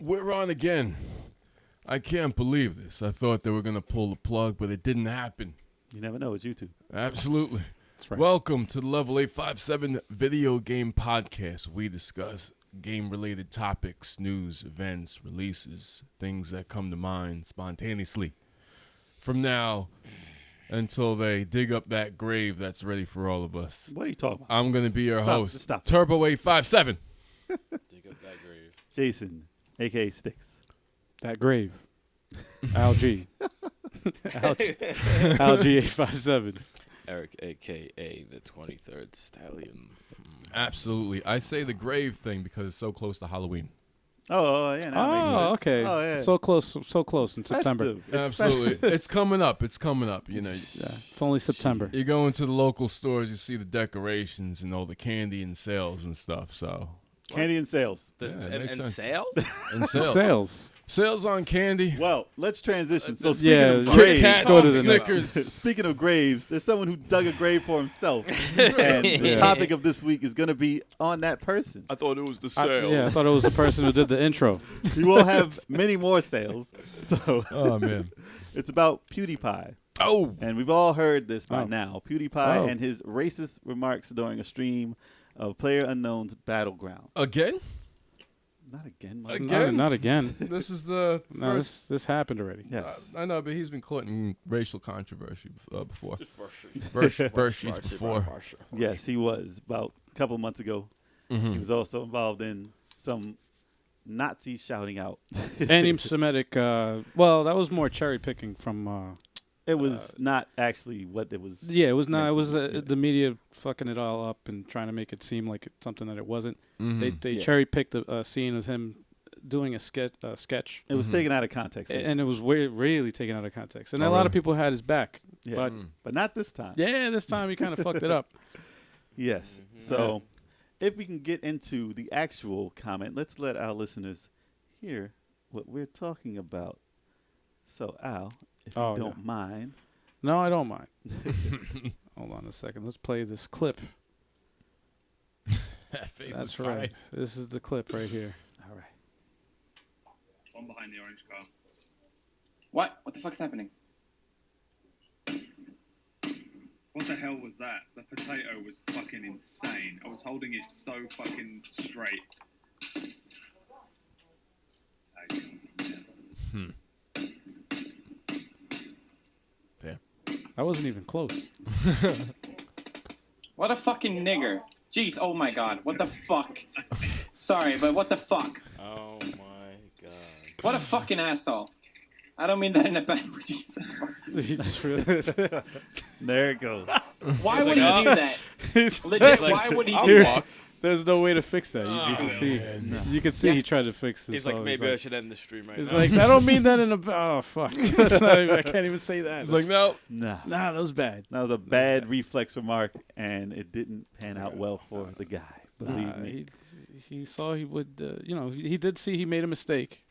We're on again. I can't believe this. I thought they were going to pull the plug, but it didn't happen. You never know. It's YouTube. Absolutely. That's right. Welcome to the Level 857 Video Game Podcast. We discuss game-related topics, news, events, releases, things that come to mind spontaneously. From now until they dig up that grave that's ready for all of us. What are you talking about? I'm going to be your host, Stop. Turbo 857. Dig up that grave. Jason, a.k.a. Stikz. That grave. Algae. Algae 857. Eric, a.k.a. the 23rd Stallion. Absolutely. I say the grave thing because it's so close to Halloween. Oh, yeah. That makes sense. Okay. Oh, yeah. So close in September. Festive. It's Absolutely. festive. It's coming up. It's coming up. You know, Yeah, it's only September. you go into the local stores, you see the decorations and all the candy and sales and stuff. So Candy and sales. Yeah, it makes And sense. sales? and sales. Sales on candy. Well, let's transition. So Yeah, speaking of Kit graves, Kats go to and the Snickers. speaking of graves, there's someone who dug a grave for himself, and the topic of this week is going to be on that person. I thought it was the I sales. thought it was the person who did the intro. We will have many more sales, so Oh, man. it's about PewDiepie. Oh. And we've all heard this by Oh. now. PewDiepie Oh. and his racist remarks during a stream of PlayerUnknown's Battleground. Again? Not again, Mike. Again? Not again. This is the No, first. this happened already. Yes. I know, but he's been caught in racial controversy before. Just for sure. Verses before. Yes, he was. About a couple of months ago, he was also involved in some Nazi shouting out. Anti-Semitic. Well, that was more cherry picking from. It was not actually what it was. Yeah, it was not. It was Yeah. the media fucking it all up and trying to make it seem like it's something that it wasn't. Mhm. They Yeah. cherry picked a scene of him doing a sketch, It was taken out of context. and it was really taken out of context. And Oh, a lot really? of people had his back. Yeah. But not this time. yeah, this time he kind of fucked it up. Yes. So if we can get into the actual comment, let's let our listeners hear what we're talking about. So, Al, if Oh, you don't mind. No, I don't mind. Hold on a second. Let's play this clip. That face is That's fire. right. This is the clip right here. All right. One behind the orange car. What? What the fuck is happening? What the hell was that? The potato was fucking insane. I was holding it so fucking straight. I wasn't even close. What a fucking nigger. Jeez, oh my god. What the fuck? Sorry, but what the fuck? Oh my god. What a fucking asshole. I don't mean that in a bad way. Jesus fuck. He just realized. There it goes. Why would he do that? He's Legit, like, why would he I'm do that? fucked. there's no way to fix that. You can see. You can see he tried to fix it. He's like, maybe I should end the stream right He's now. like, I don't mean that in a. Oh fuck. That's not even, I can't even say that. It's like, no. Nah. Nah, that was bad. That was a bad reflex remark, and it didn't pan out well for the guy. Believe Nah, me. he saw he would. He did see he made a mistake.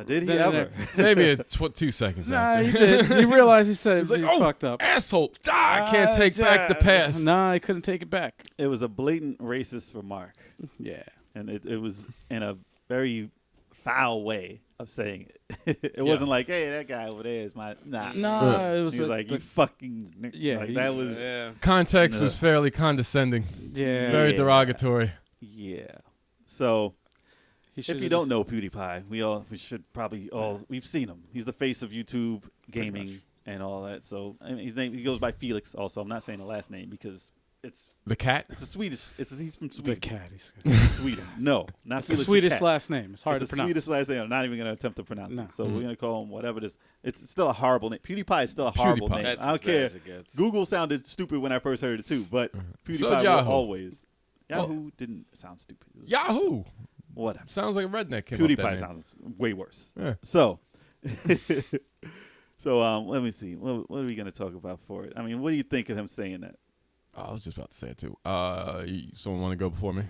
Did he Then- ever? Maybe 2 seconds Nah, after. he did. He realized he said He's like, he oh, fucked up. asshole. I can't take back the past. Nah, I couldn't take it back. It was a blatant racist remark, Yeah. and it was in a very foul way of saying it. It wasn't like, hey, that guy over there is my... Nah. Nah, it was, He was like, you fucking... Yeah, Like, he- that was... yeah. Context No. was fairly condescending. yeah. Very Yeah. derogatory. Yeah. So... He If should've you don't just- know PewDiepie, we should probably all we've seen him. He's the face of YouTube gaming and all that. So I mean, he goes by Felix. Also, I'm not saying the last name because it's The cat? a Swedish. He's from the Sweden. cat. He's Sweden. No, not it's a Felix. the Swedish cat. last name. It's hard It's to a pronounce. Swedish last name. I'm not even going to attempt to pronounce No. it. So we're going to call him whatever it is. It's still a horrible name. PewDiepie is still a horrible PewDiepie. name. That's I don't as bad care. as it gets. Google sounded stupid when I first heard it too, but PewDiepie So will Yahoo. always. Yahoo didn't sound stupid. It was Yahoo! Whatever. Sounds like a redneck came up with that PewDiepie name. sounds way worse. Yeah. So, let me see. What are we going to talk about for it? I mean, what do you think of him saying that? Oh, I was just about to say it too. Someone want to go before me?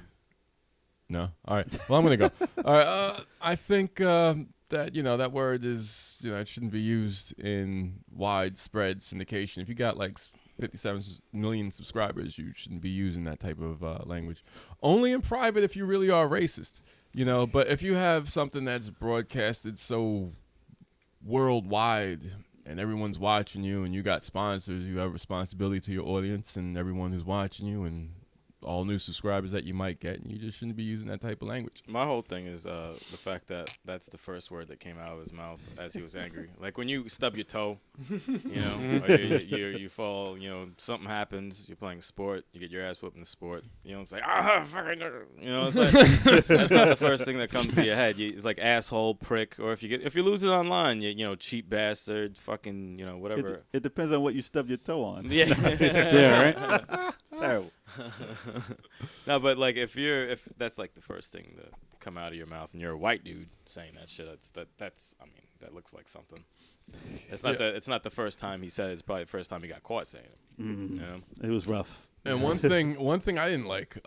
No. All right. Well, I'm gonna go. All right. I think that that word is it shouldn't be used in widespread syndication. If you got like 57 million subscribers, you shouldn't be using that type of language. Only in private if you really are racist. You know, but if you have something that's broadcasted so worldwide and everyone's watching you and you got sponsors, you have responsibility to your audience and everyone who's watching you and all new subscribers that you might get, and you just shouldn't be using that type of language. My whole thing is the fact that that's the first word that came out of his mouth as he was angry. Like when you stub your toe, you know, or you fall, you know, something happens, you're playing a sport, you get your ass whooped in the sport, you know, it's like, fucking, you know, it's like, that's not the first thing that comes to your head. It's like asshole, prick, or if you lose it online, you know, cheap bastard, fucking, you know, whatever. It depends on what you stub your toe on. Yeah. Yeah, right? Terrible. No, but like if that's like the first thing to come out of your mouth, and you're a white dude saying that shit, that's I mean, that looks like something. It's not the first time he said it. It's probably the first time he got caught saying it. Mm. You know? It was rough. And one thing I didn't like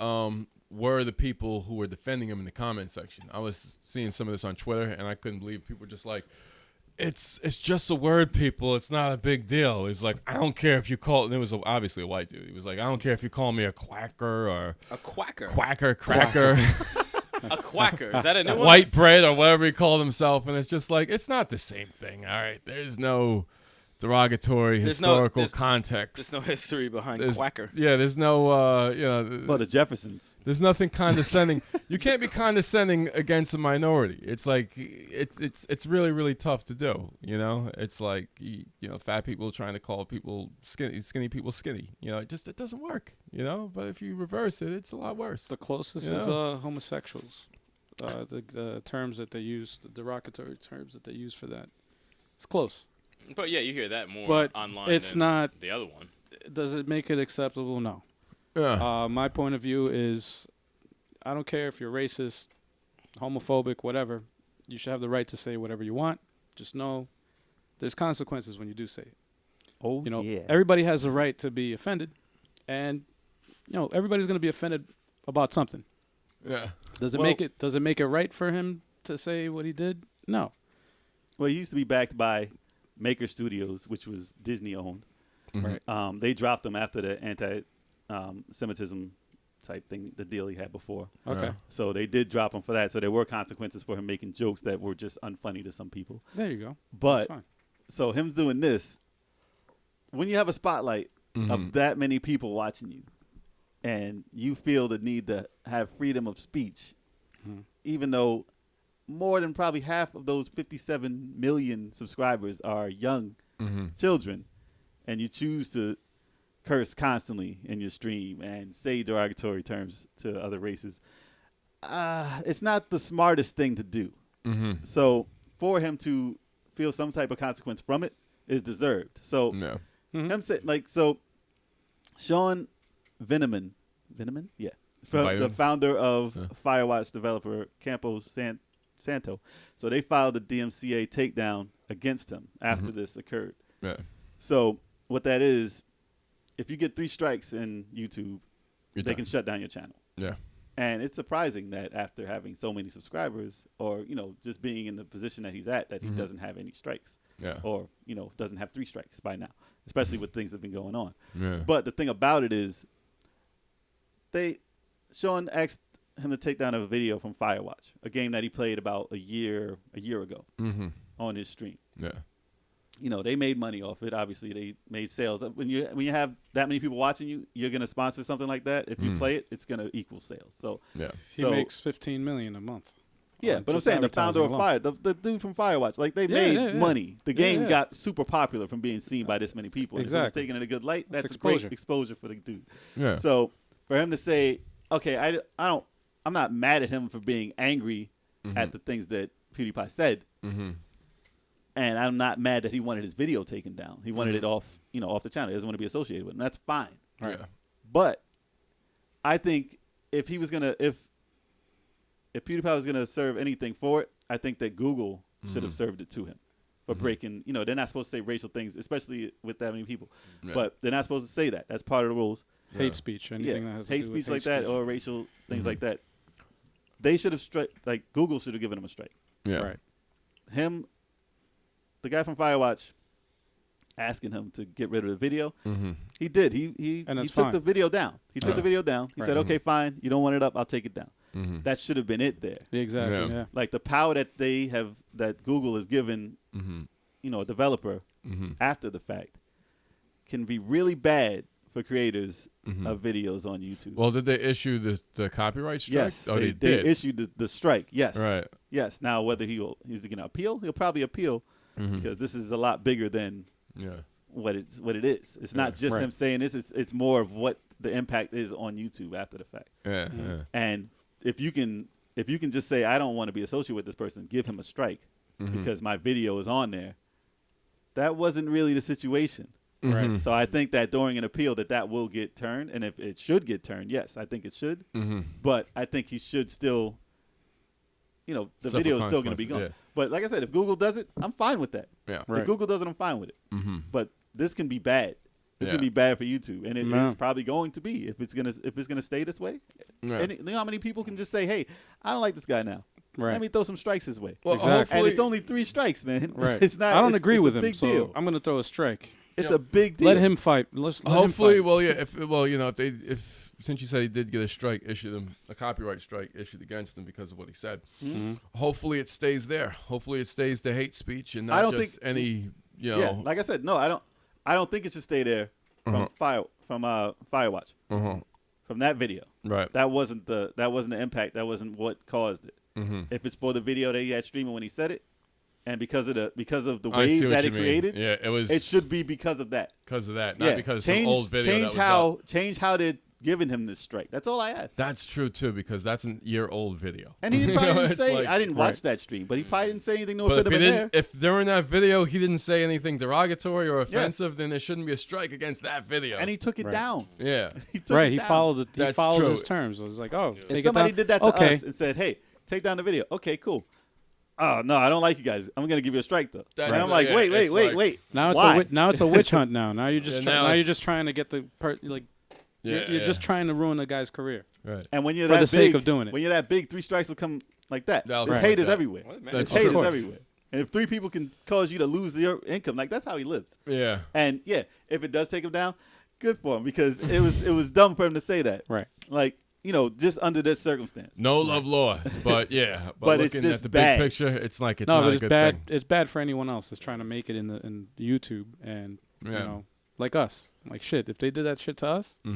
were the people who were defending him in the comment section. I was seeing some of this on Twitter, and I couldn't believe people were just like, It's just a word, people. It's not a big deal. He's like, I don't care if you call it. And it was obviously a white dude. He was like, I don't care if you call me a quacker or A quacker. cracker, A quacker. Is that a new one? white bread or whatever he called himself. And it's just like, it's not the same thing. All right. There's no derogatory historical context. There's no history behind quacker. Yeah, there's no, Well, the Jeffersons. there's nothing condescending. You can't be condescending against a minority. It's like it's really, really tough to do. You know, it's like fat people trying to call people skinny people skinny. You know, it doesn't work. You know, but if you reverse it, it's a lot worse. The closest Yeah. is homosexuals. The terms that they use, the derogatory terms that they use for that. It's close. But yeah, you hear that more But online it's than not. the other one. Does it make it acceptable? No. Yeah. My point of view is, I don't care if you're racist, homophobic, whatever. You should have the right to say whatever you want. Just know there's consequences when you do say it. Oh, You know, yeah. everybody has a right to be offended, and everybody's going to be offended about something. Yeah. Does it Well- make it right for him to say what he did? No. Well, it used to be backed by Maker Studios, which was Disney owned. Right. They dropped them after the anti-Semitism type thing, the deal he had before. Okay. Yeah. So they did drop him for that. So there were consequences for him making jokes that were just unfunny to some people. There you go. But That's fine. so him doing this, when you have a spotlight of that many people watching you, and you feel the need to have freedom of speech, even though more than probably half of those 57 million subscribers are young children, and you choose to curse constantly in your stream and say derogatory terms to other races, it's not the smartest thing to do. So for him to feel some type of consequence from it is deserved. So Yeah. him say, Sean Veneman, yeah, from the Vitamin? founder of Yeah. Firewatch developer Campo Santo. So they filed a DMCA takedown against him after this occurred. Yeah. So what that is, if you get 3 strikes in YouTube, You're they done. can shut down your channel. Yeah. And it's surprising that after having so many subscribers, or just being in the position that he's at, that he doesn't have any strikes, Yeah. or doesn't have 3 strikes by now, especially with things that have been going on. Yeah. But the thing about it is, Sean asked him to take down a video from Firewatch, a game that he played about a year ago on his stream. Yeah. They made money off it. Obviously, they made sales. When you have that many people watching you, you're gonna sponsor something like that. If you play it, it's gonna equal sales. So Yeah. He makes $15 million a month. yeah, but I'm just saying the founder of advertising Fire, the dude from Firewatch, they Yeah, made yeah, yeah. money. The game yeah. got super popular from being seen by this many people. And if it was Exactly. taken in a good light, that's a exposure. great exposure for the dude. Yeah. So for him to say, okay, I'm not mad at him for being angry at the things that PewDiePie said, and I'm not mad that he wanted his video taken down. He wanted it off the channel. He doesn't want to be associated with it, and that's fine. Yeah. But I think if PewDiePie was gonna serve anything for it, I think that Google should have served it to him for breaking. They're not supposed to say racial things, especially with that many people. Yeah. But they're not supposed to say that. That's part of the rules. Hate speech, anything that has to hate do with speech like that or racial things like that. They should have Google should have given him a strike. Yeah. Right. Him, the guy from Firewatch, asking him to get rid of the video. He did. He And he that's took fine. the video down. He took the video down. He said, "Okay, fine. You don't want it up. I'll take it down." that should have been it there. Exactly. Yeah. Yeah. Like the power that that Google has given, a developer after the fact can be really bad for creators of videos on YouTube. Well, did they issue the copyright strike? yes, Oh, they they did. issued the strike. Yes, Right. Yes. Now whether he's going to appeal, he'll probably appeal because this is a lot bigger than Yeah. what it is. It's not just Right. him saying this. It's more of what the impact is on YouTube after the fact. Yeah. Yeah. And if you can just say I don't want to be associated with this person, give him a strike because my video is on there. That wasn't really the situation. Right. So I think that during an appeal that will get turned, and if it should get turned, yes, I think it should. But I think he should still, the Suffer video is still going to be gone. consequences, But like I said, if Google does it, I'm fine with that. Yeah. Right. If Google does it, I'm fine with it. But this can be bad. This Yeah. can be bad for YouTube, and it Yeah. is probably going to be if it's gonna stay this way. Yeah. And you know how many people can just say, "Hey, I don't like this guy now. Right. Let me throw some strikes his way." Well, Exactly. And hopefully, it's only 3 strikes, man. Right. It's not. I don't it's- agree it's with a him, big so deal. I'm gonna throw a strike. It's a big deal. Let him fight. Let him hopefully, fight. well, yeah. If since you said he did get a strike issued him, a copyright strike issued against him because of what he said. Hopefully, it stays there. Hopefully, it stays the hate speech and not I don't just think- any. Yeah, like I said, no, I don't think it should stay there from Firewatch from that video. Right. That wasn't the impact. That wasn't what caused it. If it's for the video that he had streaming when he said it, and because of the I see waves what that you it mean. created, Yeah, it was. it should be because of that. because of that, not because some old video change that was up. change how they're giving him this strike. That's all I asked. That's true too, because that's a year-old video. And he You probably know, didn't it's say. like- I didn't watch that stream, but he probably didn't say anything to But offend if, him he in didn't, there. if during that video he didn't say anything derogatory or offensive, then there shouldn't be a strike against that video. And he took it Right. down. yeah. He took Right. it He down. followed it. He That's followed true. his terms. I was like, oh, If take it somebody down. did that to Okay. us and said, "Hey, take down the video," okay, cool. Oh no, I don't like you guys. I'm gonna give you a strike though. That's And I'm the- like, yeah, wait. it's like- Now it's Why? now it's a witch hunt. Now you're just Yeah, now now you're it's- just trying to get the you're just trying to ruin the guy's career. Right. And when you're For that the sake big, of doing it. when you're that big, 3 strikes will come like that. That'll There's come like haters that. everywhere. What, man? There's That's haters true. everywhere. And if 3 people can cause you to lose your income, like that's how he lives. Yeah. And yeah, if it does take him down, good for him because it was dumb for him to say that. Right. Like, just under this circumstance. No love lost, but yeah. But it's looking just at the bad. big picture, it's like it's No, not but a it's good bad. thing. It's bad for anyone else that's trying to make it in YouTube and Yeah. like us. Like shit. If they did that shit to us, Yeah,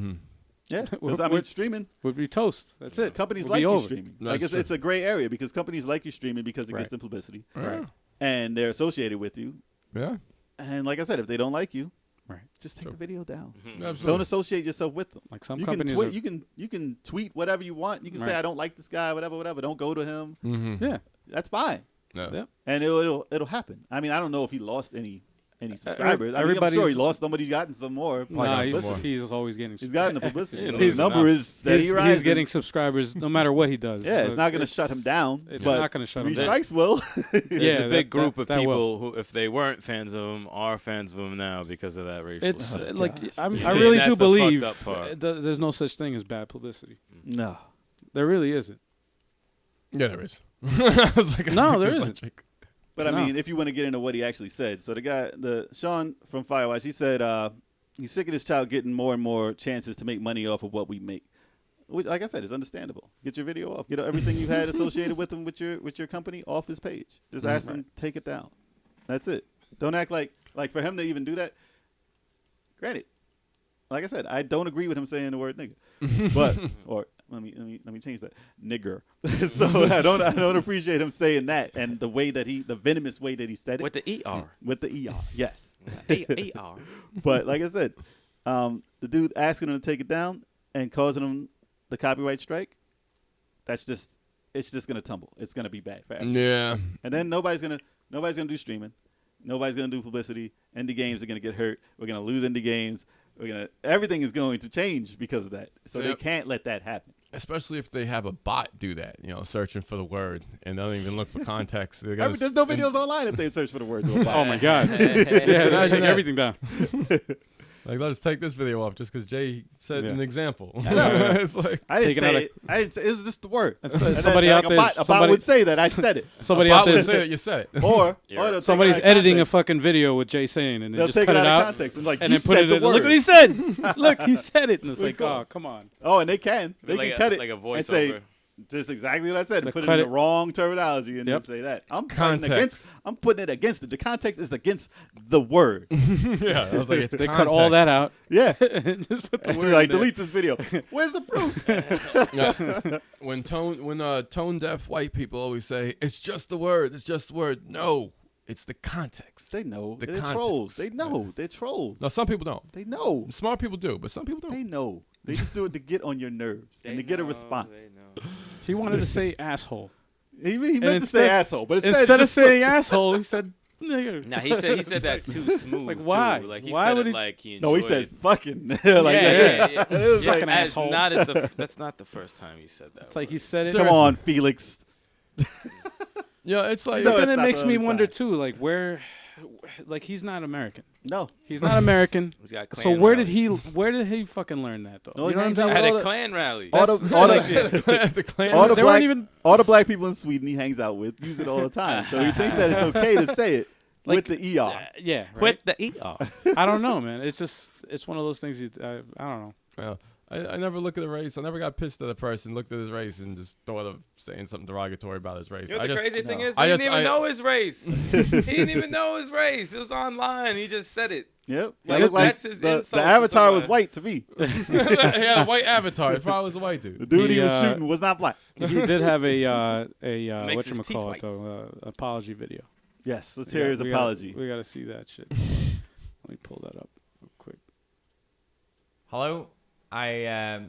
We're- because I mean, we're- streaming, we'd be toast. That's it. companies We'd like be you over. streaming. That's Like true. it's a gray area because companies like you streaming because it Right. gets them publicity Right. and they're associated with you. Yeah. And like I said, if they don't like you, Right. just take the video down. Absolutely. Don't associate yourself with them. Like some You can companies. tweet. are, You can tweet whatever you want. You can say Right. I don't like this guy, whatever. Don't go to him. yeah. That's fine, No. Yep. and it'll happen. I mean, I don't know if he lost any subscribers. I mean, I'm everybody's- sure he lost some, but he's gotten some more. Nah, got he's, some more. he's always getting. He's gotten the publicity. Yeah, The he's number enough. is steady rising. He's getting subscribers no matter what he does. Yeah, So it's not going to shut him down. It's but not going to shut him 3 down. strikes will. There's Yeah, a big group of that will. people who, if they weren't fans of him, are fans of him now because of that racial It's stuff. like I Yeah, really that's do the believe fucked up part. there's no such thing as bad publicity. No. There really isn't. Yeah, there is. I was like, I No, think there there's isn't. like- But I No. mean, if you want to get into what he actually said, so Sean from Firewatch, he said he's sick of his child getting more and more chances to make money off of what we make. Which, like I said, is understandable. Get your video off. Get everything you had associated with him with your company off his page. Just ask him to take it down. That's it. Don't act like for him to even do that. Granted, like I said, I don't agree with him saying the word nigga, but or let me change that, nigger. So I don't appreciate him saying that and the way that the venomous way that he said it With the ER. with the ER. Yes, ER. but like I said, the dude asking him to take it down and causing him the copyright strike. It's just gonna tumble. It's gonna be bad for everyone. yeah. And then nobody's gonna do streaming. Nobody's gonna do publicity. Indie games are gonna get hurt. We're gonna lose indie games. Everything is going to change because of that. So they Yep. can't let that happen. Especially if they have a bot do that, searching for the word and they don't even look for context. They're gonna There's no videos online if they search for the word. To a bot. Oh my god. Yeah, they'll Imagine take that. everything down. Like, let's take this video off just because Jay said Yeah. an example. know. It's like I didn't Taken out say it. I didn't say it. was just the word. And somebody then, out there, a bot somebody, would say that I said it. somebody a out bot there, would say that you said it. Or they'll take somebody's it out of editing a context. fucking video with Jay saying, and then They'll just take cut it out of out, context and like and you then put said it the in. word. Look what he said. Look, he said it, and it's like, cool. oh, come on. Oh, and they can. They like can a, cut it like a and say, voiceover. Just exactly what I said. The Put it in credit- the wrong terminology and Yep. just say that. I'm Context. putting it against it. The context is against the word. Yeah, I was like, it's They cut all that out. Yeah. and just put the We're word like, in there. delete this video. Where's the proof? Yeah. When tone deaf white people always say it's just the word, it's just the word. No, it's the context. They know. The They're context. trolls. They know. They're trolls. No, some people don't. They know. Smart people do, but some people don't. They know. They just do it to get on your nerves and to get a response. He wanted to say asshole. He meant to instead- say asshole, but Instead of just saying asshole, he said nigger. Nah, he said that too smooth. like, why? Too. Like he Why said would it he- like he enjoyed. No, he said fucking. like, yeah. It was Fucking like, As asshole. not as the that's not the first time he said that. It's like he word. said it. come on, Felix. Yeah, it's like No, But then it's it not makes the me only wonder time. too, like where, like he's not American. No. He's not American. He's got So Klan where rallies. did he fucking learn that though? No, You know what I'm he hangs out saying? At all a the- Klan rally. All the, all the, the Klan. all the They black, weren't even- all the black people in Sweden he hangs out with use it all the time. So he thinks that it's okay to say it Like, with the ER. Yeah, right? With the ER. I don't know, man. It's one of those things. I don't know. Yeah. I never look at a race. I never got pissed at a person, looked at his race, and just thought of saying something derogatory about his race. You know I the just, crazy thing is, I he just- didn't even I- know his race. He didn't even know his race. It was online. He just said it. Yep. Like, That looked like that's his the insult to avatar was somebody. white to me. he had a white avatar. It probably was a white The dude. dude he He, was shooting was not black. He did have a Makes his teeth whatchamacallit white. though, apology video. Yes, let's hear his We apology. we gotta see that shit. Let me pull that up real quick. Hello, I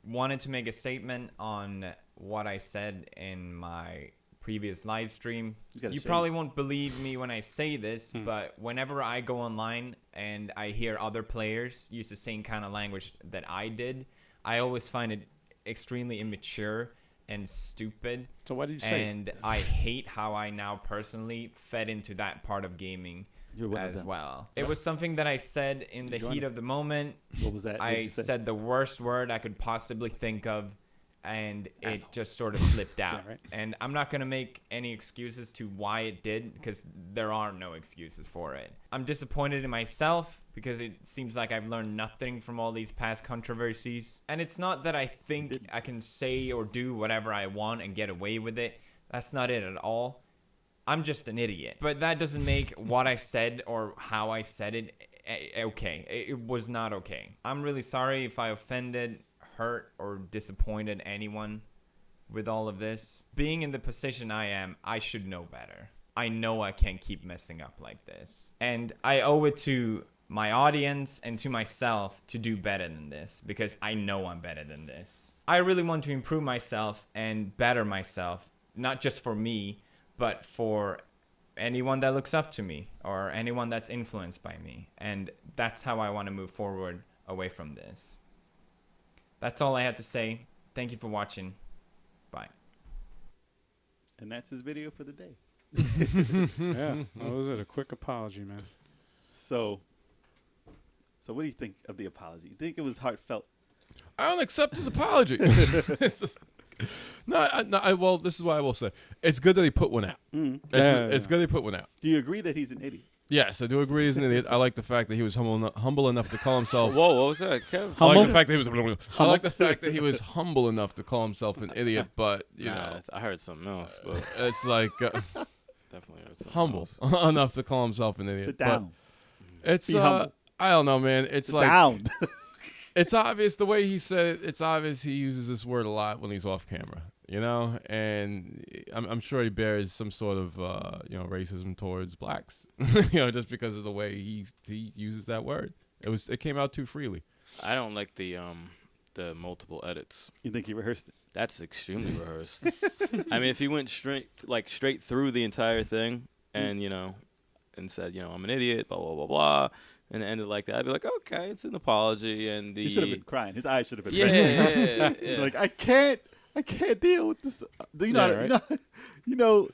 wanted to make a statement on what I said in my previous live stream. gotta You shave. probably won't believe me when I say this, but whenever I go online and I hear other players use the same kind of language that I did, I always find it extremely immature and stupid. So what did you say? And I hate how I now personally fed into that part of gaming You're one of as them. well. It was something that I said in the Join heat of the moment. What was that? What did I you say? said the worst word I could possibly think of, and it just sort of slipped out. Yeah, right. And I'm not going to make any excuses to why it did, because there are no excuses for it. I'm disappointed in myself because it seems like I've learned nothing from all these past controversies. And it's not that I think I can say or do whatever I want and get away with it. That's not it at all. I'm just an idiot. But that doesn't make what I said or how I said it okay. It was not okay. I'm really sorry if I offended, hurt, or disappointed anyone with all of this. Being in the position I am, I should know better. I know I can't keep messing up like this. And I owe it to my audience and to myself to do better than this, because I know I'm better than this. I really want to improve myself and better myself, not just for me, but for anyone that looks up to me or anyone that's influenced by me. And that's how I want to move forward away from this. That's all I had to say. Thank you for watching. Bye. And that's his video for the day. Yeah, that was it. A quick apology, man. So what do you think of the apology? You think it was heartfelt? I don't accept his apology. It's just- well, this is what I will say. It's good that he put one out. It's good he put one out. Do you agree that he's an idiot? Yes, I do agree he's an idiot. I like the fact that he was humble enough to call himself. Whoa, what was that, Kev? I like the fact that he was. I like the fact that he was humble enough to call himself an idiot, but you know, I heard something else, but it's like definitely heard something humble else. enough to call himself an idiot. Sit But down. it's Be humble. I don't know, man. It's Sit like down. it's obvious the way he said it. It's obvious he uses this word a lot when he's off camera, you know, and I'm sure he bears some sort of racism towards blacks, you know, just because of the way he uses that word. It came out too freely. I don't like the multiple edits. You think he rehearsed it? That's extremely rehearsed. I mean, if he went straight through the entire thing and and said, I'm an idiot, blah blah blah blah, and ended like that, I'd be like, okay, it's an apology. And He should have been crying. His eyes should have been yeah, yeah. like, I can't deal with this. Do you know? Yeah, right. You know,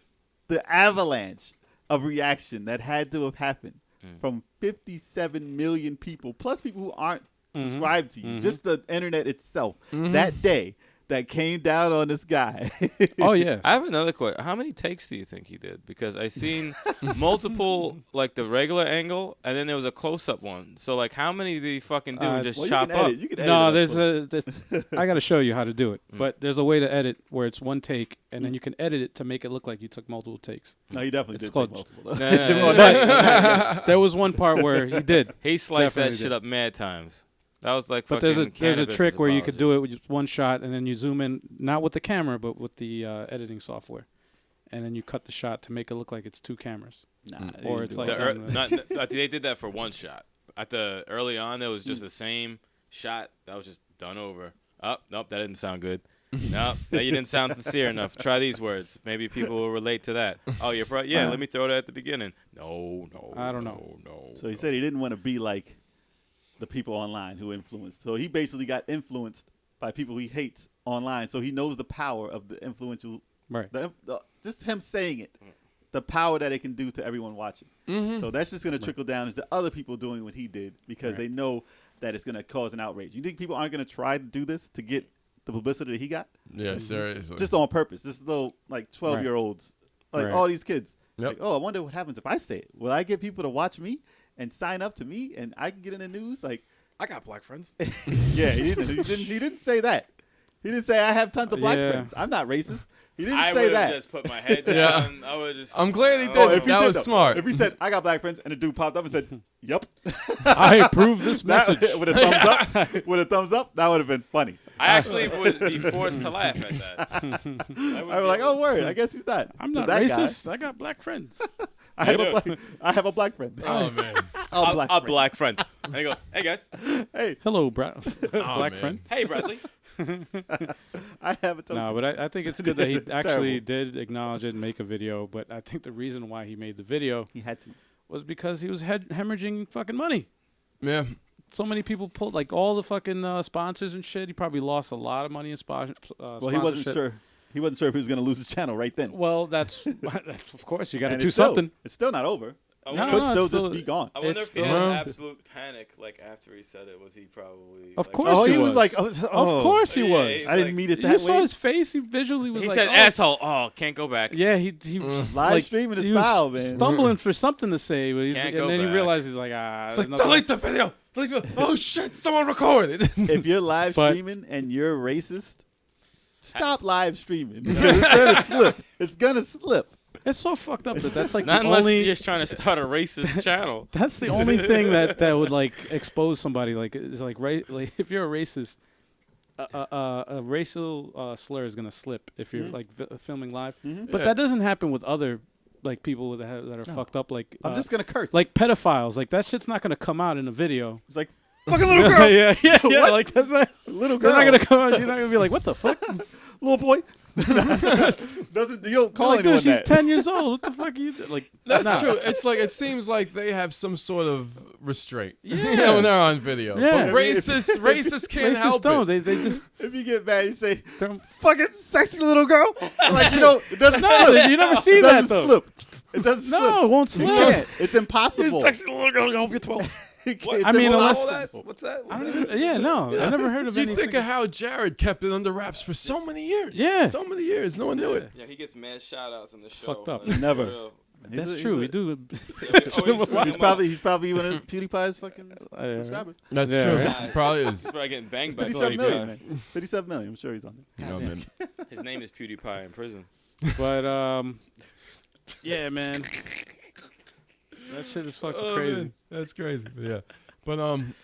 the avalanche of reaction that had to have happened from 57 million people, plus people who aren't subscribed to you, just the internet itself, that day that came down on this guy. Oh yeah. I have another question. How many takes do you think he did? Because I seen multiple, like the regular angle, and then there was a close-up one. So like, how many did he fucking do and just Well, chop you can up? edit. You can edit No, it up there's I got to show you how to do it. But there's a way to edit where it's one take, and then you can edit it to make it look like you took multiple takes. No, you definitely It's did take called- multiple. But there was one part where he did. He sliced that Definitely shit did. up mad times. That was like But fucking there's a cannabis trick where you could apology. do it with just one shot, and then you zoom in, not with the camera, but with the editing software, and then you cut the shot to make it look like it's two cameras. Nah, Or you it's do like it. They did that for one shot. At the early on, it was just the same shot that was just done over. Oh, nope, that didn't sound good. No, you didn't sound sincere enough. Try these words. Maybe people will relate to that. Oh, you're right. Yeah, let me throw that at the beginning. No. I don't know. No. So he said he didn't want to be like the people online who influenced. So he basically got influenced by people he hates online. So he knows the power of the influential. Right. Just him saying it, the power that it can do to everyone watching. So that's just going to trickle down into other people doing what he did because they know that it's going to cause an outrage. You think people aren't going to try to do this to get the publicity that he got? Yeah, seriously. Just on purpose. Just little like 12-year-olds, like Right. all these kids. Yep. Like, oh, I wonder what happens if I say it. Will I get people to watch me and sign up to me and I can get in the news? Like, I got black friends. yeah, he didn't say that. He didn't say I have tons of black Yeah. friends. I'm not racist. He didn't I say would have that. just put my head down. Yeah. I would just. I'm glad he Oh, did. if he That did, was though, smart. If he said I got black friends and the dude popped up and said, "Yep," I approve this that, message. with a thumbs up, that would have been funny. I actually would be forced to laugh at that. I was like, "Oh, word! I guess he's not." I'm To not that racist. I got black friends. Guy, I have a black friend. Oh man. A black friend. And he goes, "Hey guys, Hey, Hello, black man. friend. hey Bradley." I have a token. No, but I think it's good that he It's actually terrible. did acknowledge it and make a video. But I think the reason why he made the video He had to. was because he was hemorrhaging fucking money. Yeah. So many people pulled, like all the fucking sponsors and shit. He probably lost a lot of money in Well, he wasn't sponsorship. sure. He wasn't sure if he was going to lose his channel right then. Well, that's of course you got to And do it's still- something. It's still not over. I It wonder, could no, still it's just still- be gone. I wonder it's if he had still- an absolute panic, like after he said it. Was he probably? Of like, course Oh, he he was was. like, Of course he Yeah, was. he's I didn't like- mean it You that saw way. his face. He visually was He like, said, oh. "Asshole." Oh, can't go back. Yeah, he was Live like, streaming is he was foul, man. stumbling for something to say, but he's Can't and go then he back. realized he's like, It's there's like nothing- delete the video. Delete the video. Oh shit! Someone recorded. If you're live But- streaming and you're racist, stop live streaming. Because it's gonna slip. It's gonna slip. It's so fucked up that that's like Not the unless only. you're just trying to start a racist channel. That's the only thing that would like expose somebody. Like it's like like if you're a racist, a racial slur is gonna slip if you're like filming live. But Yeah. that doesn't happen with other like people that are fucked up. Like I'm just gonna curse. like pedophiles. Like that shit's not gonna come out in a video. it's like fucking little girl, yeah. What? Like that's not. little They're girl, not gonna come out. You're not gonna be like, what the fuck? little boy. Doesn't you don't call Like, anyone dude, she's that? 10 years old. What the fuck are you like? That's nah. true. It's like it seems like they have some sort of restraint. Yeah. when they're on video. Yeah. But racists can't Racists help don't. it. They just If you get mad, you say don't. fucking sexy little girl. Like it doesn't No, slip. you never see It that doesn't though. slip. It doesn't slip. No, it won't You slip. can't. It's impossible. little girl. I hope you're 12. It's I mean, unless- impossible. What's that? I don't even, yeah, no, I never heard of You anything. think of how Jared kept it under wraps for so many years. Yeah. So many years. No one knew it. Yeah, he gets mad shout-outs in the show. fucked up. Like, Never. for real. That's He's a- true. he's We a- do. He's probably one of PewDiePie's fucking subscribers. That's Yeah, true. right. It probably is. He's probably getting banged by 57 somebody. million, man. 57 million. I'm sure he's on there. You know, man. His name is PewDiePie in prison. But yeah, man, that shit is fucking Oh, crazy. man. That's crazy. But yeah. But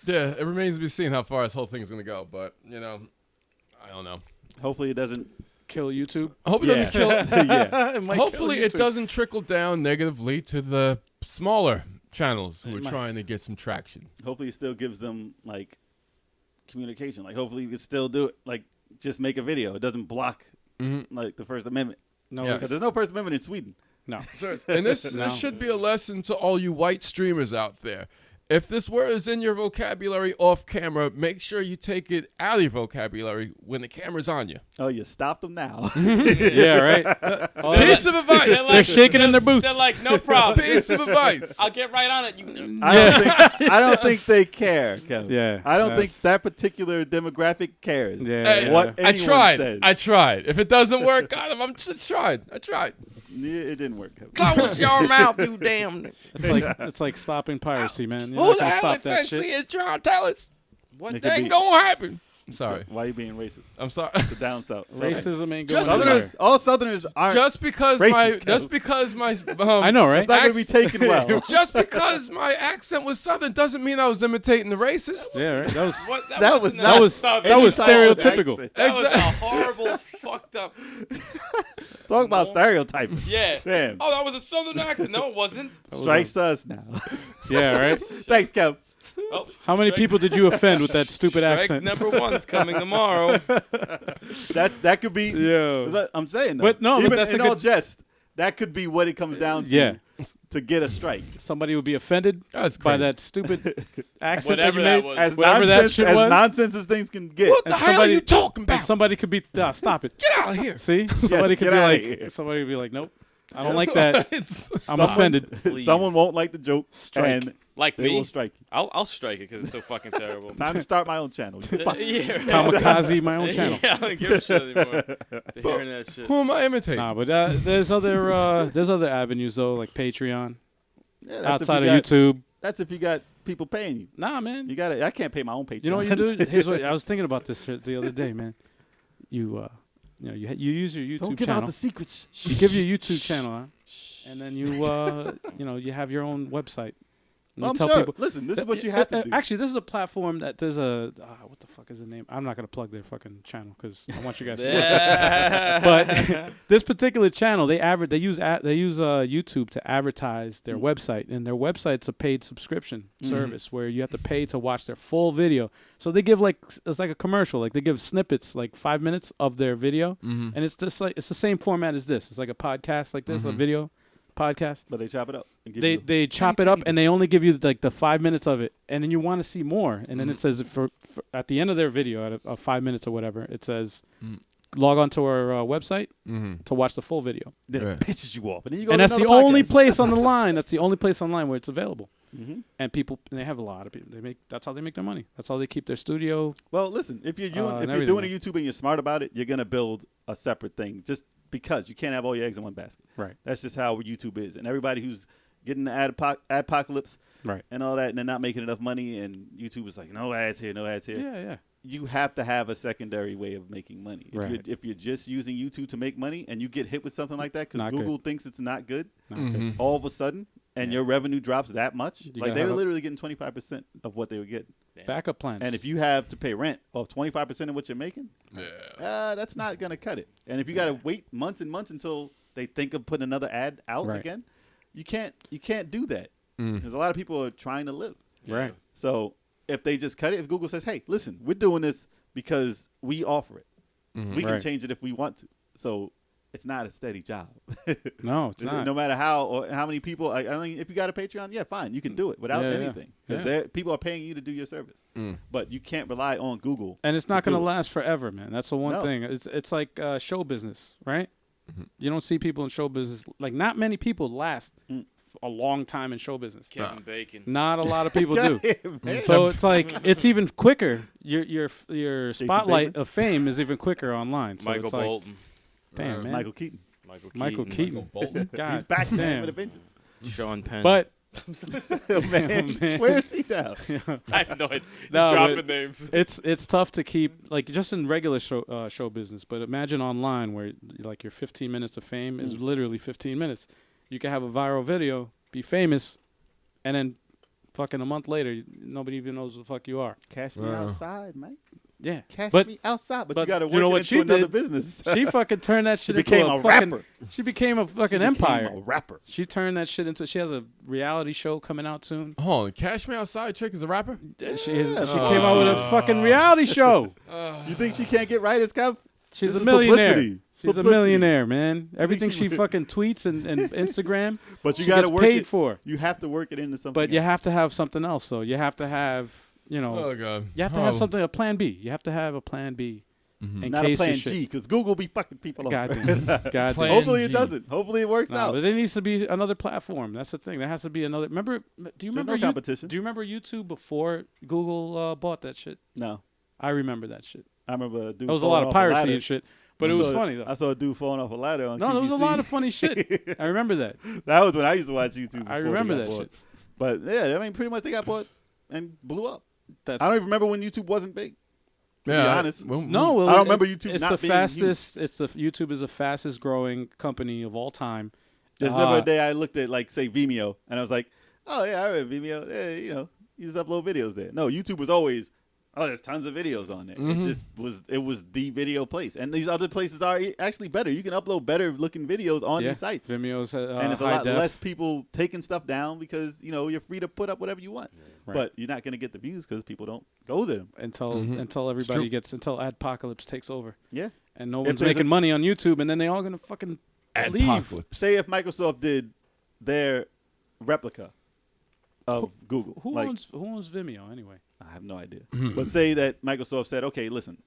yeah, it remains to be seen how far this whole thing is gonna go. But I don't know. Hopefully it doesn't. Kill YouTube. I hope it Yeah. doesn't kill. Yeah. It might kill Hopefully, it YouTube. doesn't trickle down negatively to the smaller channels who It are might. trying to get some traction. Hopefully it still gives them like communication. Like hopefully you can still do it. Like just make a video. It doesn't block like the First Amendment. No, Yes. Because there's no First Amendment in Sweden. no. And this No. should be a lesson to all you white streamers out there. If this word is in your vocabulary off camera, make sure you take it out of your vocabulary when the camera's on you. Oh, you stopped them now. Yeah, right. Piece of advice. They're shaking in their boots. They're like, no problem. Piece of advice. I'll get right on it. You. I don't think they care, Kevin. Yeah, I don't think that's- that particular demographic cares. Yeah, Hey, What I anyone tried. says. I tried. If it doesn't work, God, I tried. I tried. Yeah, it didn't work, Kevin. Close your mouth, you damn. It's like stopping piracy, man. You're Who not the gonna hell stop that eventually shit. is trying to tell us what It could ain't be- gonna happen? I'm sorry. Why are you being racist? I'm sorry. The down south. Racism ain't going Just anywhere. Southerners, all Southerners aren't. Just because Racist, my I know, right? it's not going to be taken well. just because my accent was Southern doesn't mean I was imitating the racist. Yeah, right. That was What? That was wasn't not that was Southern. that was any type of stereotypical. accent. That was a horrible, fucked up. Talk about stereotyping. Yeah. Damn. Oh, that was a Southern accent. No, it wasn't. Strikes us now. Yeah, right. Thanks, Kev. Oh, How many strike- people did you offend with that stupid Strike accent? number one's coming tomorrow. That could be. Yeah. I'm saying, though. But no, but Even that's a in all good- jest, that could be what it comes down to. Yeah. To get a strike. Somebody would be offended That's by crazy. that stupid accent Whatever that that you made. was. As Whatever that nonsense, shit as was. nonsense as things can get. What the And hell are somebody- you talking And about? somebody could be stop it. Get out of here. See, somebody could get be outta like, here. somebody would be like, nope, I don't like that. I'm Someone- offended. Please. Someone won't like the joke, Strike. and Like they me. will strike you. I'll strike it because it's so fucking terrible. Time to start my own channel. Yeah, right. Kamikaze, my own channel. Yeah, I don't give a shit anymore. To hearing that shit. Who am I imitating? Nah, but there's other avenues though, like Patreon, Yeah, that's outside if of you got, YouTube. That's if you got people paying you. Nah, man. You got I can't pay my own Patreon. You know what you do? Here's what I was thinking about this the other day, man. You you use your YouTube Don't give channel. out the secrets. You give your YouTube channel, huh? And then you you have your own website. And I'm you tell sure. people. Listen, this is what you have to do. Actually, this is a platform that there's a what the fuck is the name? I'm not gonna plug their fucking channel because I want you guys to. But this particular channel, they use YouTube to advertise their website, and their website's a paid subscription service where you have to pay to watch their full video. So they give it's like a commercial, like they give snippets, like 5 minutes of their video, and it's just like it's the same format as this. It's like a podcast, like this, a video podcast. But they chop it up. And give you They chop it up and they only give you like the 5 minutes of it, and then you want to see more, and then it says for at the end of their video at 5 minutes or whatever, it says log on to our website to watch the full video. then Yeah. it pisses you off, and then you go. And to that's the another only podcast. place on the line. That's the only place online where it's available. Mhm. And they have a lot of people. That's how they make their money. That's how they keep their studio. Well, listen, if you're and doing everything, a YouTube and you're smart about it, you're gonna build a separate thing. Just because you can't have all your eggs in one basket. Right. That's just how YouTube is, and everybody who's getting the adpocalypse Right. and all that, and they're not making enough money, and YouTube is like, no ads here, no ads here. Yeah. You have to have a secondary way of making money. Right. If you're just using YouTube to make money and you get hit with something like that because Not Google thinks it's not good, Okay. all of a sudden, and your revenue drops that much, You like gotta they have were a- literally getting 25% of what they were getting. Backup plans. And if you have to pay rent of 25% of what you're making, Yeah. that's not going to cut it. And if you got to wait months and months until they think of putting another ad out Right. again, you can't do that. Because a lot of people are trying to live. right. So if they just cut it, if Google says, hey, listen, we're doing this because we offer it. We can Right. change it if we want to. So it's not a steady job. No, it's not. No matter how many people, I mean, if you got a Patreon, yeah, fine, you can do it without Yeah, yeah. anything. Because Yeah. people are paying you to do your service. But you can't rely on Google. And it's not to going to do it. last forever, man. That's the one No. thing. It's like show business, right? You don't see people in show business. Like, not many people last a long time in show business. Kevin Bacon. Not a lot of people do. Man. So it's like it's even quicker. Your spotlight Bateman? of fame is even quicker online. So Michael it's like, Bolton. damn, man. Michael Keaton. Michael Keaton. Bolton. God He's back damn. with a vengeance. Sean Penn. But Man, man. where is he now? I have no idea. Just No, dropping but- names. it's tough to keep, like, just in regular show business. But imagine online where like your 15 minutes of fame is literally 15 minutes. You can have a viral video, be famous, and then fucking a month later, nobody even knows who the fuck you are. Cash me Wow. outside, man. Yeah, Cash but me outside. But but you got to you work know it what into she another did? business. she fucking turned that shit became into a fucking, rapper. She became a fucking Became empire. a rapper. She turned that shit into. She has a reality show coming out soon. Hold on. Cash Me Outside chick is a rapper? She Yeah. came out with a fucking reality show. You think she can't get writers, Kev? She's This a is millionaire. publicity. She's a Publicity. millionaire, man. Everything she she fucking tweets and Instagram, But you she got to gets work paid it. for. You have to work it into something. But you else. have to have something else, though. You have to have, you know, Oh god. you have to have something, a plan B. You have to have a plan B. In not a case plan of shit. G, because Google be fucking people up. Goddamn. Goddamn. Plan Hopefully it G. doesn't. Hopefully it works No, out. but there needs to be another platform. That's the thing. There has to be another. Remember? Do you There's remember? no competition. Do you remember YouTube before Google bought that shit? No, I remember that shit. I remember a dude. There was a falling lot of off piracy ladder. and shit, but it was funny though. I saw a dude falling off a ladder on No, there was a QVC. lot of funny shit. I remember that. That was when I used to watch YouTube. I before they remember got that bought. shit. But yeah, I mean, pretty much they got bought and blew up. That's I don't even remember when YouTube wasn't big. To be Yeah, honest. no. Well, I don't remember YouTube It's not the being fastest. It's the YouTube is the fastest growing company of all time. There's never a day I looked at, like, say, Vimeo, and I was like, oh, yeah, I remember Vimeo. Yeah, you know, you just upload videos there. No, YouTube was always, oh, there's tons of videos on there. Mm-hmm. It just was, it was the video place. And these other places are actually better. You can upload better looking videos on these sites. Vimeo's And it's a high lot def. less people taking stuff down because, you know, you're free to put up whatever you want. Right. But you're not going to get the views because people don't go to them. until true. everybody gets until Adpocalypse takes over Yeah. and no If one's there's making money on YouTube and then they all gonna fucking leave. Adpocalypse. Say if Microsoft did their replica of Google. Who like, owns Vimeo anyway? I have no idea. But say that Microsoft said, okay, listen,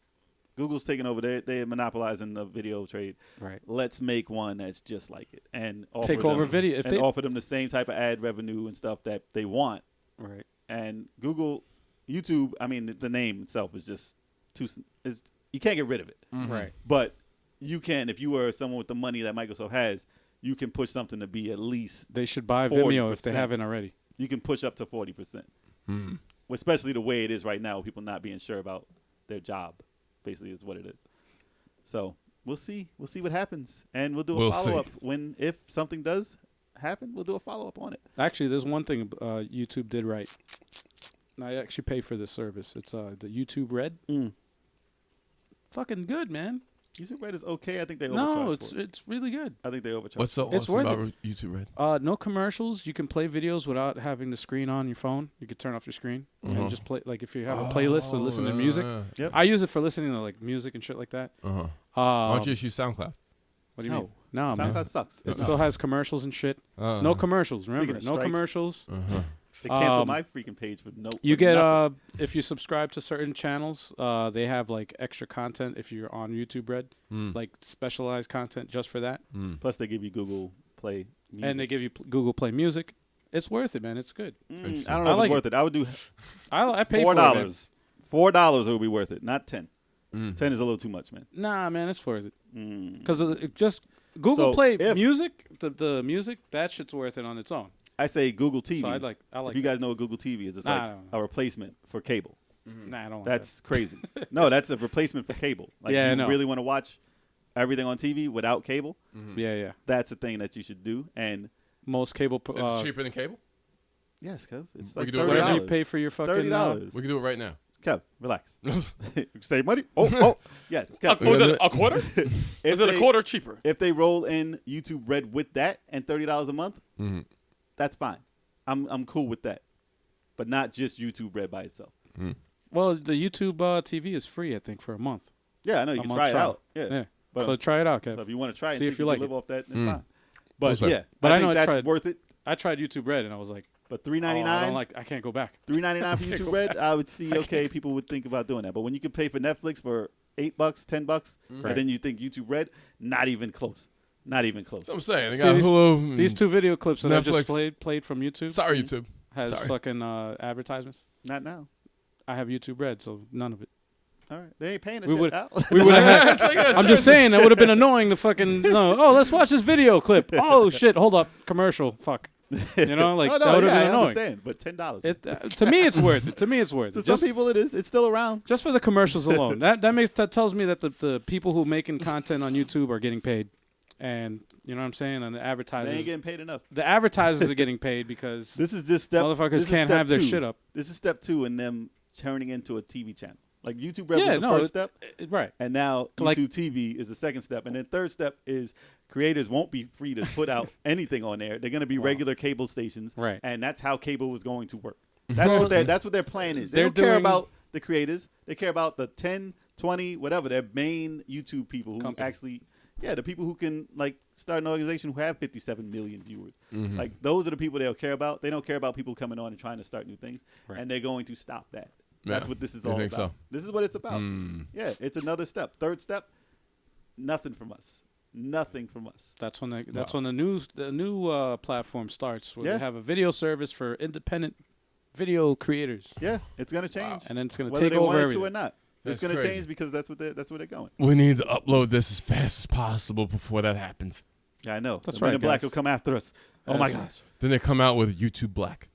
Google's taking over. They're monopolizing the video trade. Right. Let's make one that's just like it and offer Take over them, video. If and they offer them the same type of ad revenue and stuff that they want. right. And Google, YouTube, I mean, the name itself is just you can't get rid of it. Right. But you can, if you were someone with the money that Microsoft has, you can push something to be at least, They should buy Vimeo if they 40%. haven't already. you can push up to 40%. Especially the way it is right now, people not being sure about their job, basically is what it is. So we'll see. We'll see what happens. And we'll do a We'll follow-up see. if something does happen, we'll do a follow-up on it. Actually, there's one thing YouTube did right. I actually pay for this service. It's the YouTube Red. Fucking good, man. YouTube Red is okay. I think they No, overcharge for it. it's really good. I think they overcharge. What's so It's awesome worth about YouTube Red? No commercials. You can play videos without having the screen on your phone. You can turn off your screen and just play. Like if you have a playlist or listen to music. Yep. I use it for listening to like music and shit like that. Why don't you just use SoundCloud? What do you No. mean? No, man. SoundCloud sucks. It still has commercials and shit. No commercials. Remember, of no strikes. commercials. They canceled Um, my freaking page for no. You for get nothing. if you subscribe to certain channels, they have like extra content if you're on YouTube Red, like specialized content just for that. Plus they give you Google Play Music. And they give you Google Play Music. It's worth it, man. It's good. I don't know I if like it's worth it. I would do I pay $4. for it. Man. $4 would be worth it, not 10. 10 is a little too much, man. Nah, man, it's worth it. Because it just Google So Play if- Music, the music, that shit's worth it on its own. I say Google TV. So I like if you guys know what Google TV is, it's Nah, like I don't a replacement for cable. Nah, I don't want That's crazy. No, that's a replacement for cable. Like Yeah, I you know. really want to watch everything on TV without cable, that. Yeah. that's a thing that you should do. And Most cable. Is it cheaper than cable? yes, Kev, it's We like can do it $30. right Whatever you pay for your fucking. $30. We can do it right now. Kev, relax. Save money. Oh, yes. Kev. Was it a quarter? If Is it a they- quarter cheaper? If they roll in YouTube Red with that and $30 a month, that's fine. I'm cool with that, but not just YouTube Red by itself. Well, the YouTube TV is free, I think, for a month. Yeah, I know you A can month try it trial. out. Yeah, Yeah. But So try it out, Kev. if you want to try it, See and if think you can like live it. off that, then fine. But Also- yeah, But I I think know I that's tried- worth it. I tried YouTube Red and I was like, But oh, $3.99, I can't go back. $3.99 for YouTube Red, I would see. Okay, people would think about doing that. But when you can pay for Netflix for $8, $10, and then you think YouTube Red, not even close. Not even close. I'm saying they See, got these- Hulu. These two video clips that I just Netflix. played from YouTube Sorry, YouTube. has sorry. fucking advertisements. Not now. I have YouTube Red, so none of it. All right, they ain't paying us We yet, would- Al. We would have. I'm just saying that would have been annoying to fucking. No, oh, let's watch this video clip. Oh shit, hold up, commercial. Fuck. You know, like no, that would have yeah, been I annoying. understand, but $10. It to me, it's worth it. To me, it's worth To it. some people, it is. It's still around. Just for the commercials alone. That tells me that the people who making content on YouTube are getting paid, and you know what I'm saying. And the They advertisers, ain't getting paid enough. the advertisers are getting paid because This is just step. motherfuckers this is can't step have their 2. shit up. This is step 2 in them turning into a TV channel. Like YouTube Red Yeah, was the no, first step, Right. and now Like- YouTube TV is the second step, and then third step is creators won't be free to put out anything on there. They're going to be regular cable stations, Right. And that's how cable was going to work. That's what their plan is. They They're don't care doing- about the creators. They care about the 10 20, whatever. They're main YouTube people who Company. actually, the people who can like start an organization who have 57 million viewers. Mm-hmm. Like those are the people they'll care about. They don't care about people coming on and trying to start new things, Right. and they're going to stop that. Yeah. That's what this is You all think about. so? This is what it's about. Mm. Yeah, it's another step. Third step, nothing from us. Nothing from us. That's when the new platform starts, where Yeah. they have a video service for independent video creators, Yeah, it's gonna change. and then it's gonna Whether take they over want it everything. to or not. That's It's gonna crazy. change because that's where they're going. We need to upload this as fast as possible before that happens. Yeah, I know. That's the Men right, in Black guys. will come after us. Oh my That's- gosh. Then they come out with YouTube Black.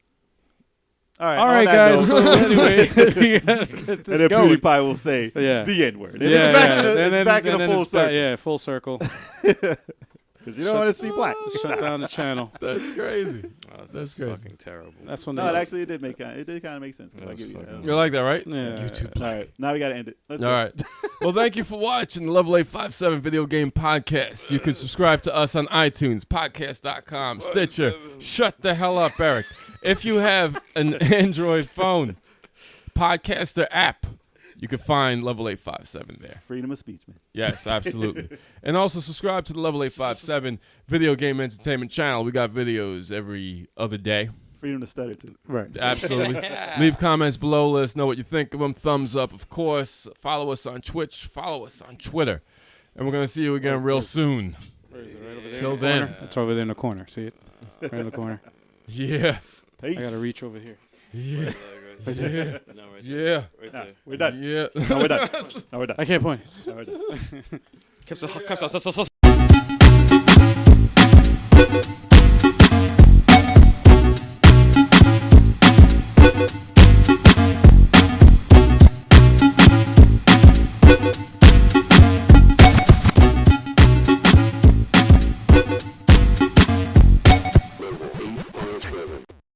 All right, All on right, that guys. note- So anyway, we gotta get and this then going. PewDiePie will say Yeah. the N word. And Yeah, it's back, yeah. in, a, And it's then- back in and a then full it's back- circle. yeah, full circle. Because you don't want to see black. Shut down the channel. That's crazy. Oh, that's That's crazy. fucking terrible. That's when No, they. it did kind of make sense. That I'll was give you that. fucking- You like that, right? Yeah. YouTube All Black. right, now we got to end it. Let's All go. right. Well, thank you for watching the Level 857 Video Game Podcast. You can subscribe to us on iTunes, podcast.com, Stitcher. Shut the hell up, Eric. If you have an Android phone, podcaster app, you can find Level 857 there. Freedom of speech, man. Yes, absolutely. And also subscribe to the Level 857 Video Game Entertainment channel. We got videos every other day. Freedom to stutter, too. Right. Absolutely. Leave comments below. Let us know what you think of them. Thumbs up, of course. Follow us on Twitch. Follow us on Twitter. And we're going to see you again real soon. Till then. It's over there in the corner. See it? Right in the corner. Yeah. Peace. I gotta reach over here. Yeah. Right Yeah. there. No, right there. Yeah. Right Nah, there. we're done. Yeah. No, we're done. No, we're done. I can't point. No, we're done.